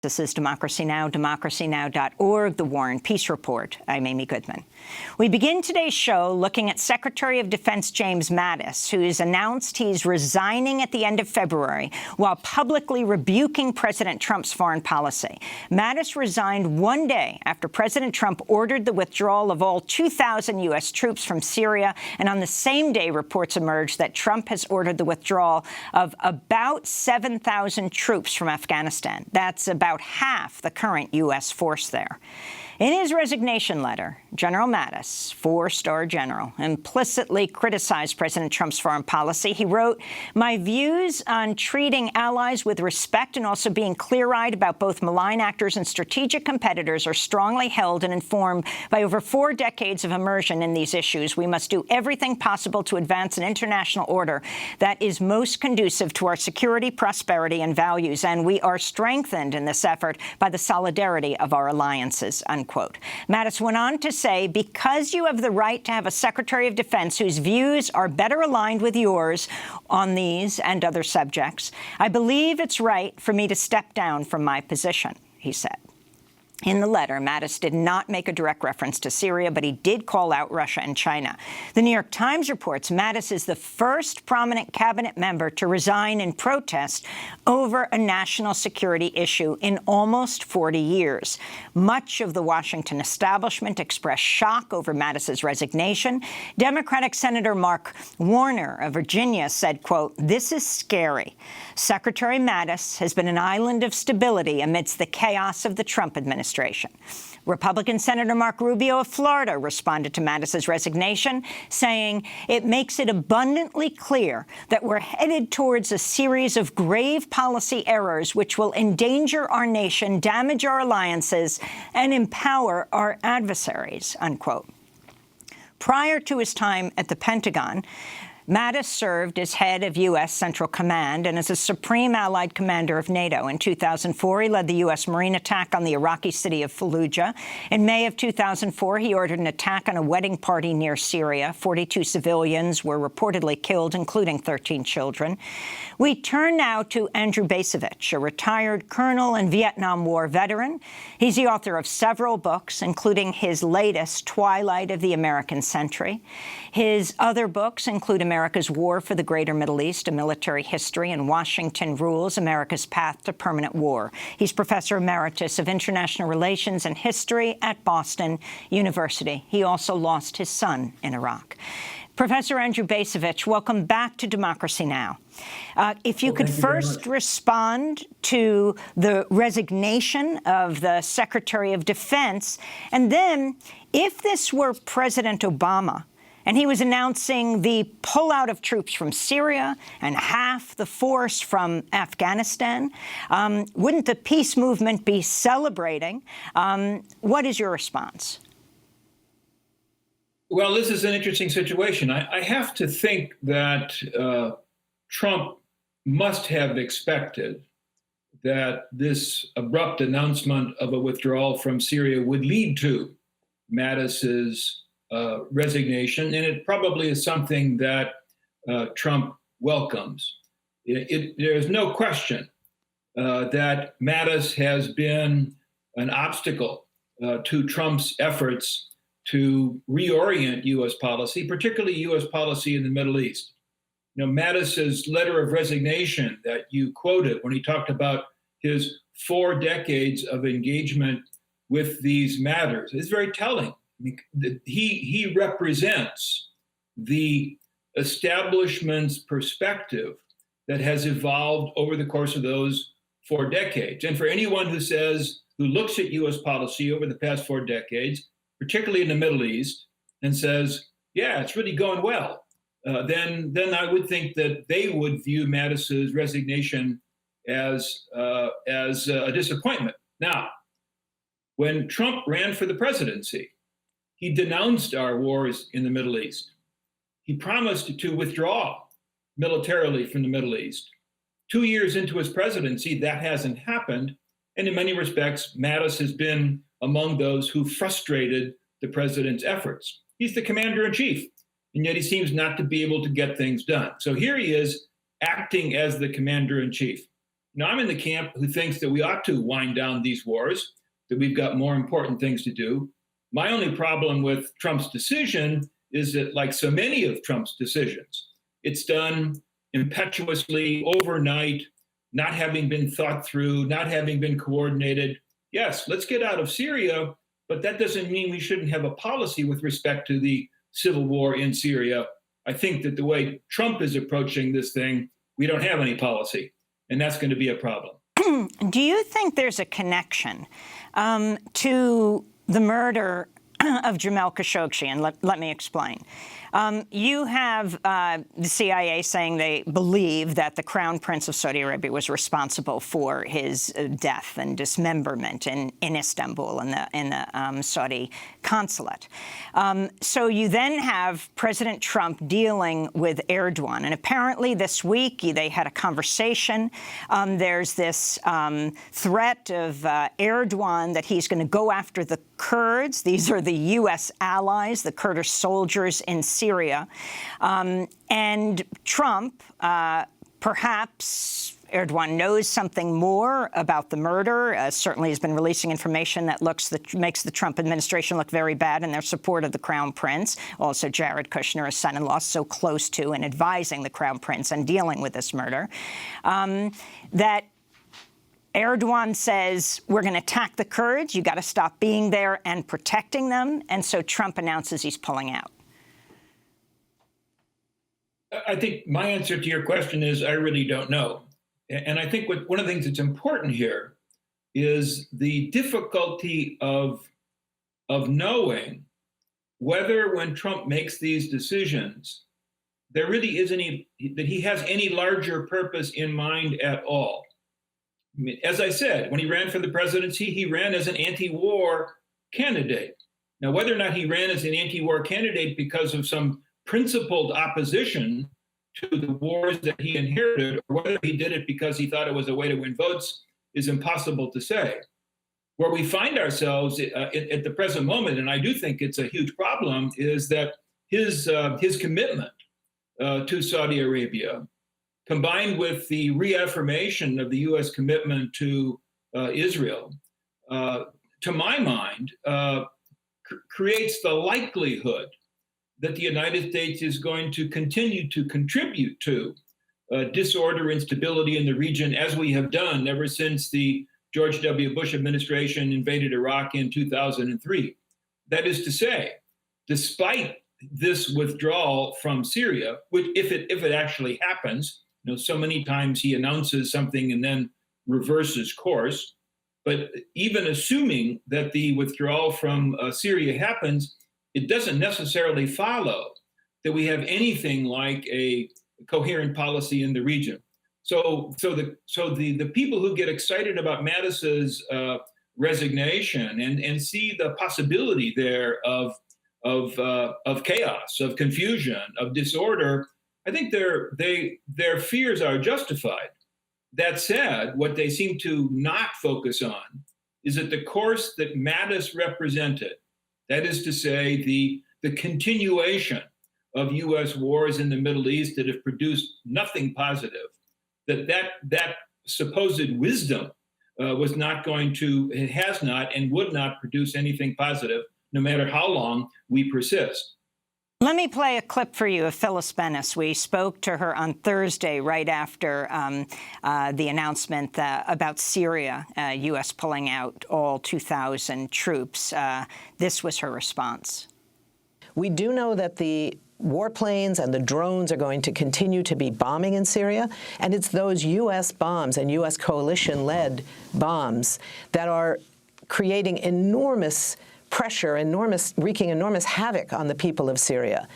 This is Democracy Now!, democracynow.org, The War and Peace Report. I'm Amy Goodman. We begin today's show looking at Secretary of Defense James Mattis, who's announced he's resigning at the end of February while publicly rebuking President Trump's foreign policy. Mattis resigned one day after President Trump ordered the withdrawal of all 2,000 U.S. troops from Syria, and on the same day, reports emerged that Trump has ordered the withdrawal of about 7,000 troops from Afghanistan. That's about half the current U.S. force there. In his resignation letter, General Mattis, four-star general, implicitly criticized President Trump's foreign policy. He wrote, "My views on treating allies with respect and also being clear-eyed about both malign actors and strategic competitors are strongly held and informed by over 4 decades of immersion in these issues. We must do everything possible to advance an international order that is most conducive to our security, prosperity, and values, and we are strengthened in this effort by the solidarity of our alliances," unquote. Mattis went on to say, "Because you have the right to have a Secretary of Defense whose views are better aligned with yours on these and other subjects, I believe it's right for me to step down from my position," he said. In the letter, Mattis did not make a direct reference to Syria, but he did call out Russia and China. The New York Times reports Mattis is the first prominent cabinet member to resign in protest over a national security issue in almost 40 years. Much of the Washington establishment expressed shock over Mattis's resignation. Democratic Senator Mark Warner of Virginia said, quote, "This is scary. Secretary Mattis has been an island of stability amidst the chaos of the Trump administration." Republican Senator Marco Rubio of Florida responded to Mattis's resignation, saying, "It makes it abundantly clear that we're headed towards a series of grave policy errors which will endanger our nation, damage our alliances, and empower our adversaries," unquote. Prior to his time at the Pentagon, Mattis served as head of U.S. Central Command and as a Supreme Allied Commander of NATO. In 2004, he led the U.S. Marine attack on the Iraqi city of Fallujah. In May of 2004, he ordered an attack on a wedding party near Syria. 42 civilians were reportedly killed, including 13 children. We turn now to Andrew Bacevich, a retired colonel and Vietnam War veteran. He's the author of several books, including his latest, Twilight of the American Century. His other books include America's War for the Greater Middle East, A Military History, and Washington Rules, America's Path to Permanent War. He's Professor Emeritus of International Relations and History at Boston University. He also lost his son in Iraq. Professor Andrew Bacevich, welcome back to Democracy Now! If you could first respond to the resignation of the Secretary of Defense, and then, if this were President Obama, and he was announcing the pullout of troops from Syria and half the force from Afghanistan, wouldn't the peace movement be celebrating? What is your response? Well, this is an interesting situation. I have to think that Trump must have expected that this abrupt announcement of a withdrawal from Syria would lead to Mattis's resignation, and it probably is something that Trump welcomes. There's no question that Mattis has been an obstacle to Trump's efforts to reorient U.S. policy, particularly U.S. policy in the Middle East. You know, Mattis's letter of resignation that you quoted when he talked about his 4 decades of engagement with these matters is very telling. He represents the establishment's perspective that has evolved over the course of those 4 decades. And for anyone who looks at U.S. policy over the past 4 decades, particularly in the Middle East, and says, yeah, it's really going well, then I would think that they would view Mattis's resignation as a disappointment. Now, when Trump ran for the presidency, he denounced our wars in the Middle East. He promised to withdraw militarily from the Middle East. 2 years into his presidency, that hasn't happened. And in many respects, Mattis has been among those who frustrated the president's efforts. He's the commander-in-chief, and yet he seems not to be able to get things done. So here he is acting as the commander-in-chief. Now, I'm in the camp who thinks that we ought to wind down these wars, that we've got more important things to do. My only problem with Trump's decision is that, like so many of Trump's decisions, it's done impetuously, overnight, not having been thought through, not having been coordinated. Yes, let's get out of Syria, but that doesn't mean we shouldn't have a policy with respect to the civil war in Syria. I think that the way Trump is approaching this thing, we don't have any policy, and that's going to be a problem. Do you think there's a connection to the murder of Jamal Khashoggi? And let me explain. You have the CIA saying they believe that the Crown Prince of Saudi Arabia was responsible for his death and dismemberment in Istanbul in the Saudi consulate. So you then have President Trump dealing with Erdogan. And apparently this week they had a conversation. There's this threat of Erdogan that he's going to go after the Kurds. These are the U.S. allies, the Kurdish soldiers in Syria. And Trump, perhaps Erdogan knows something more about the murder, certainly has been releasing information that makes the Trump administration look very bad in their support of the Crown Prince. Also, Jared Kushner, his son-in-law, so close to and advising the Crown Prince and dealing with this murder, that Erdogan says, we're going to attack the Kurds. You got to stop being there and protecting them. And so Trump announces he's pulling out. I think my answer to your question is I really don't know. And I think one of the things that's important here is the difficulty of knowing whether when Trump makes these decisions, there really isn't that he has any larger purpose in mind at all. I mean, as I said, when he ran for the presidency, he ran as an anti-war candidate. Now, whether or not he ran as an anti-war candidate because of some principled opposition to the wars that he inherited, or whether he did it because he thought it was a way to win votes, is impossible to say. Where we find ourselves at the present moment, and I do think it's a huge problem, is that his commitment to Saudi Arabia, combined with the reaffirmation of the U.S. commitment to Israel, to my mind, creates the likelihood that the United States is going to continue to contribute to disorder and instability in the region, as we have done ever since the George W. Bush administration invaded Iraq in 2003. That is to say, despite this withdrawal from Syria, which if it actually happens, so many times he announces something and then reverses course. But even assuming that the withdrawal from Syria happens, it doesn't necessarily follow that we have anything like a coherent policy in the region. So the people who get excited about Mattis's resignation and see the possibility there of chaos, of confusion, of disorder, I think their fears are justified. That said, what they seem to not focus on is that the course that Mattis represented, that is to say, the continuation of U.S. wars in the Middle East that have produced nothing positive, that supposed wisdom was not going to, it has not and would not produce anything positive, no matter how long we persist. Let me play a clip for you of Phyllis Bennis. We spoke to her on Thursday, right after the announcement about Syria, U.S. pulling out all 2,000 troops. This was her response. We do know that the warplanes and the drones are going to continue to be bombing in Syria, and it's those U.S. bombs and U.S. coalition-led bombs that are creating enormous pressure, wreaking enormous havoc on the people of Syria.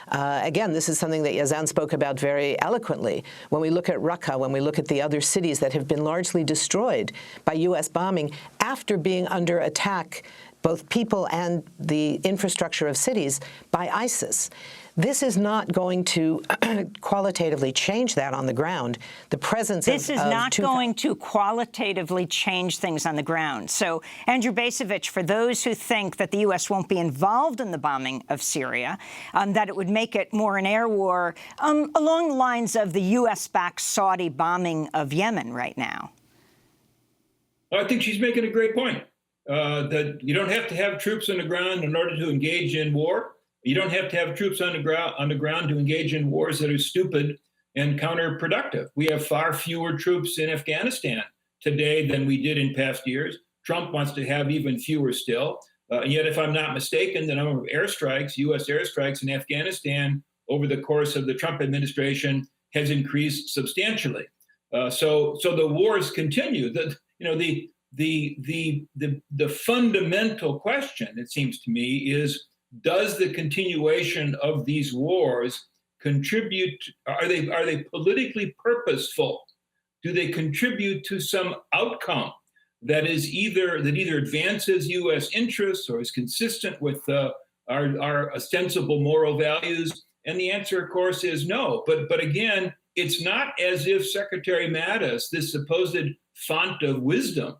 Again, this is something that Yazan spoke about very eloquently. When we look at Raqqa, when we look at the other cities that have been largely destroyed by U.S. bombing after being under attack both people and the infrastructure of cities, by ISIS. This is not going to qualitatively change that on the ground. The presence This is not going to qualitatively change things on the ground. So, Andrew Bacevich, for those who think that the U.S. won't be involved in the bombing of Syria, that it would make it more an air war, along the lines of the U.S.-backed Saudi bombing of Yemen right now. I think she's making a great point, that you don't have to have troops on the ground in order to engage in war. You don't have to have troops on the ground to engage in wars that are stupid and counterproductive. We have far fewer troops in Afghanistan today than we did in past years. Trump wants to have even fewer still. And yet, if I'm not mistaken, the number of airstrikes, U.S. airstrikes in Afghanistan over the course of the Trump administration has increased substantially. So the wars continue. The fundamental question, it seems to me, is, does the continuation of these wars contribute? Are they politically purposeful? Do they contribute to some outcome that either advances U.S. interests or is consistent with our ostensible moral values? And the answer, of course, is no. But again, it's not as if Secretary Mattis, this supposed font of wisdom,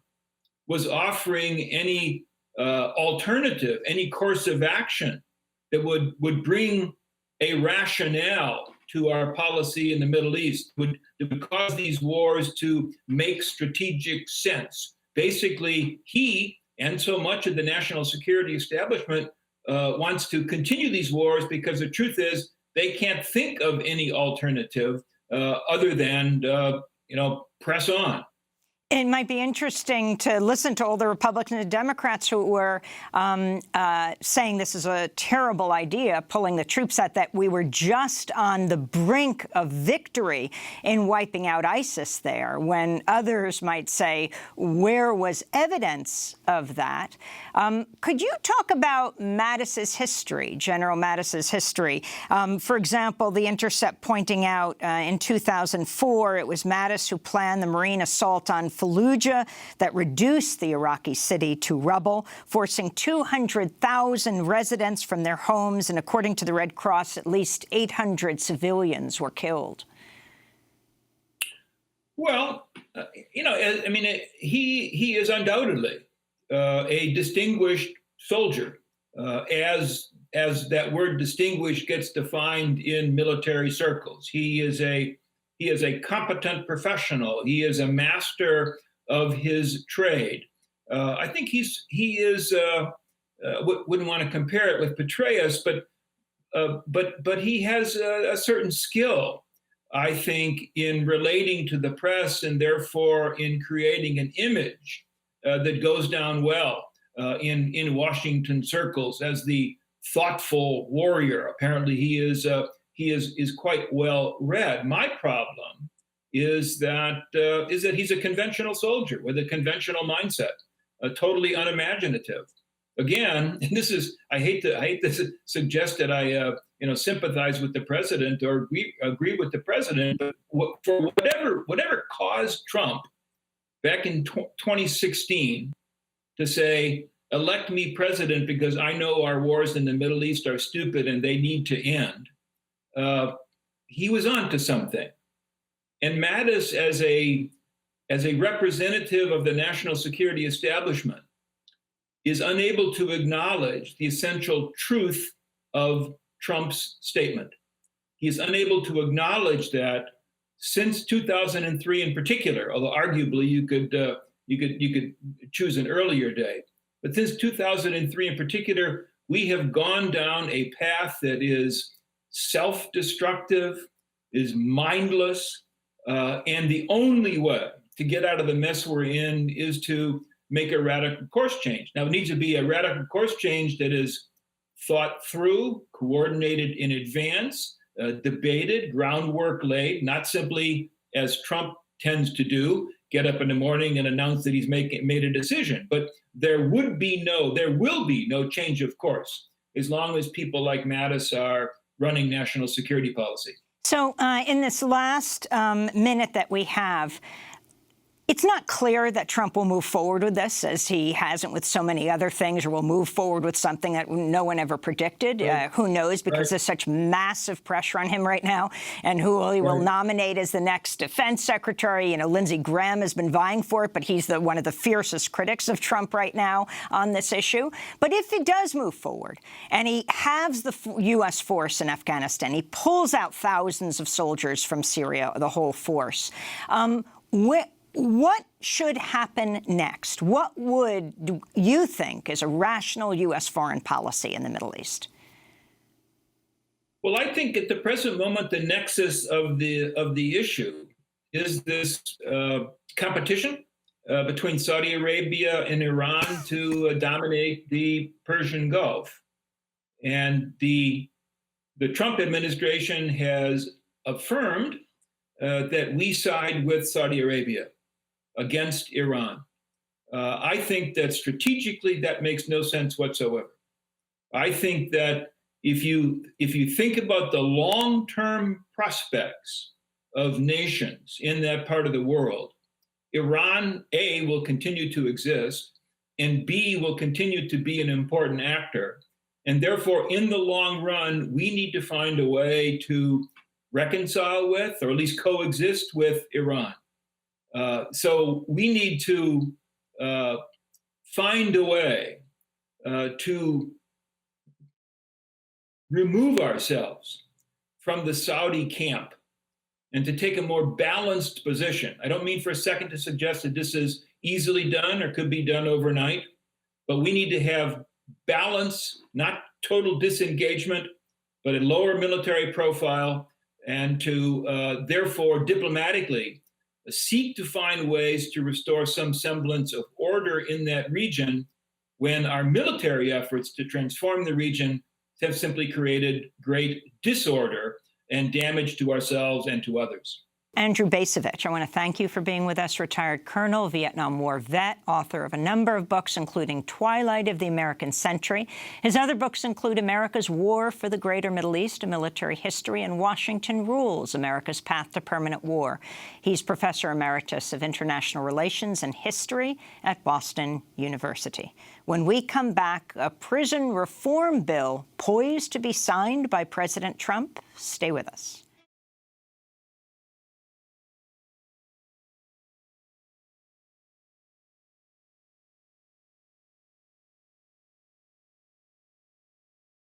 was offering any alternative, any course of action that would bring a rationale to our policy in the Middle East, would cause these wars to make strategic sense. Basically, he and so much of the national security establishment wants to continue these wars because the truth is they can't think of any alternative other than press on. It might be interesting to listen to all the Republicans and Democrats who were saying this is a terrible idea, pulling the troops out, that we were just on the brink of victory in wiping out ISIS there, when others might say, where was evidence of that? Could you talk about Mattis's history, General Mattis's history? For example, The Intercept pointing out in 2004, it was Mattis who planned the Marine assault on Fallujah that reduced the Iraqi city to rubble, forcing 200,000 residents from their homes. And according to the Red Cross, at least 800 civilians were killed. Well, he is undoubtedly a distinguished soldier, as that word "distinguished" gets defined in military circles. He is a competent professional. He is a master of his trade. I think he is. Wouldn't want to compare it with Petraeus, but he has a certain skill, I think, in relating to the press and therefore in creating an image that goes down well in Washington circles as the thoughtful warrior. Apparently, he is quite well read. My problem is that he's a conventional soldier with a conventional mindset, totally unimaginative. Again, and I hate to suggest that I sympathize with the president or agree with the president, but for whatever caused Trump back in 2016 to say, elect me president because I know our wars in the Middle East are stupid and they need to end. He was on to something. And Mattis, as a representative of the national security establishment, is unable to acknowledge the essential truth of Trump's statement. He is unable to acknowledge that since 2003 in particular, although arguably you could choose an earlier day, but since 2003 in particular, we have gone down a path that is self-destructive, is mindless, and the only way to get out of the mess we're in is to make a radical course change. Now, it needs to be a radical course change that is thought through, coordinated in advance, debated, groundwork laid, not simply, as Trump tends to do, get up in the morning and announce that he's made a decision. But there will be no change of course, as long as people like Mattis are running national security policy. So in this last minute that we have, It's not clear that Trump will move forward with this, as he hasn't with so many other things, or will move forward with something that no one ever predicted. Right. Who knows, because there's such massive pressure on him right now, and who he will nominate as the next defense secretary. You know, Lindsey Graham has been vying for it, but he's one of the fiercest critics of Trump right now on this issue. But if he does move forward, and he halves the U.S. force in Afghanistan, he pulls out thousands of soldiers from Syria, the whole force, what should happen next? What would you think is a rational U.S. foreign policy in the Middle East? Well, I think at the present moment, the nexus of the issue is this competition between Saudi Arabia and Iran to dominate the Persian Gulf. And the Trump administration has affirmed that we side with Saudi Arabia against Iran. I think that strategically that makes no sense whatsoever. I think that if you think about the long-term prospects of nations in that part of the world, Iran, A, will continue to exist, and B, will continue to be an important actor. And therefore, in the long run, we need to find a way to reconcile with, or at least coexist with, Iran. So we need to find a way to remove ourselves from the Saudi camp and to take a more balanced position. I don't mean for a second to suggest that this is easily done or could be done overnight, but we need to have balance, not total disengagement, but a lower military profile, and to therefore diplomatically seek to find ways to restore some semblance of order in that region when our military efforts to transform the region have simply created great disorder and damage to ourselves and to others. Andrew Bacevich, I want to thank you for being with us. Retired colonel, Vietnam War vet, author of a number of books, including Twilight of the American Century. His other books include America's War for the Greater Middle East, A Military History, and Washington Rules, America's Path to Permanent War. He's Professor Emeritus of International Relations and History at Boston University. When we come back, a prison reform bill poised to be signed by President Trump. Stay with us.